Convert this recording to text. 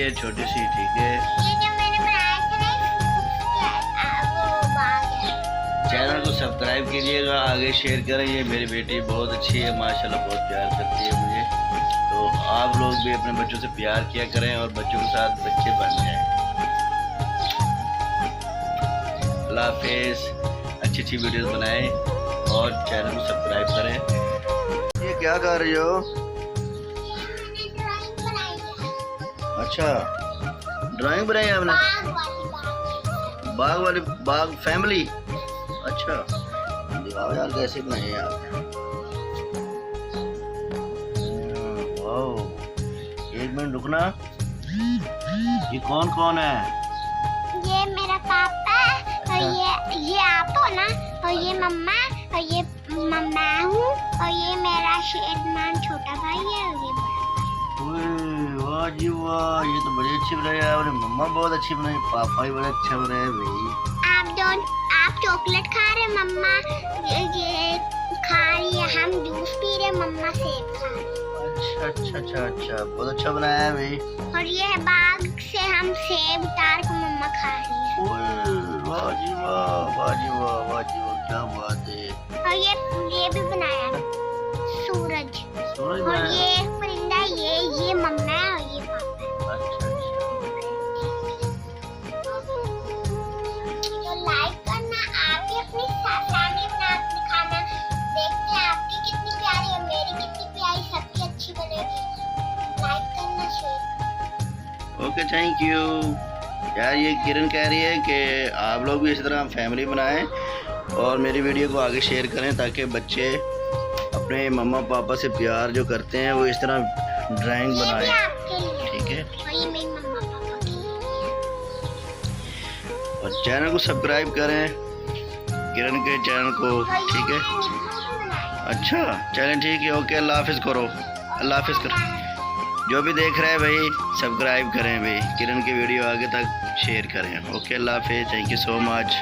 है छोटी सी, ठीक है। ये जो मैंने बनाया था ना वो बाग है। चैनल को सब्सक्राइब कीजिएगा, आगे शेयर करें। ये मेरी बेटी बहुत अच्छी है माशाल्लाह, बहुत प्यार करती है मुझे। तो आप लोग भी अपने बच्चों से प्यार किया करें और बच्चों के साथ बच्चे बन जाएं। अल्लाह हाफिज़। अच्छी अच्छी वीडियोस बनाएं और चैनल को सब्सक्राइब करें। ये क्या कर रही हो? मैंने ड्राइंग बनाई है, अच्छा, ड्राइंग बनाई आपने? बाग वाली बाग फैमिली। अच्छा, दिखाओ यार कैसे बनाई है आपने। वाओ, एक मिनट रुकना। ये कौन कौन है? ये मेरा पापा और ये आप हो ना, और ये मम्मा और ये मम्मा हूँ, और ये मेरा शेरमान छोटा भाई है, और ये बड़ा भाई। ओए, वाह जी वाह, ये तो बड़ी अच्छी बनाई है आपने। मम्मा बहुत अच्छी बनाई, पापा भी बड़े अच्छे बनाए भाई। आप चॉकलेट खा रहे, मम्मा ये खा रही है, हम जूस पी रहे, मम्मा सेब खा रही है। अच्छा, बहुत अच्छा बनाया है भाई। और ये बाग से हम सेब उतार के मम्मा खा रही है। ओए, वाह जी वाह, वाह जी वाह, वाह जी वाह, क्या बात है। और ये भी बनाया सूरज। सूरज और बनाया? ये एक परिंदा, ये मम्मा है और ये पापा है। अच्छा। तो लाइक करना, आप भी अपनी फैमिली बना के दिखाना, देखते हैं आपकी कितनी प्यारी है, मेरी कितनी प्यारी, सबकी अच्छी बनेगी। लाइक करना, शेयर। ओके, थैंक यू यार। ये किरण कह रही है कि आप लोग भी इसी तरह फैमिली बनाएं और मेरी वीडियो को आगे शेयर करें ताकि बच्चे अपने मम्मा पापा से प्यार जो करते हैं वो इस तरह ड्राइंग ये भी बनाएं, आपके लिए, ठीक है। और ये मेरी मम्मा पापा के लिए। और चैनल को सब्सक्राइब करें, किरण के चैनल को, और ये ठीक है। मैंने नींबू भी बनाया। अच्छा, चलें ठीक है। ओके, अल्लाह हाफिज़ करो, अल्लाह हाफिज़ करो। जो भी देख रहे हैं भाई सब्सक्राइब करें भाई, किरण की वीडियो आगे तक शेयर करें। ओके, अल्लाह हाफिज़, थैंक यू सो मच।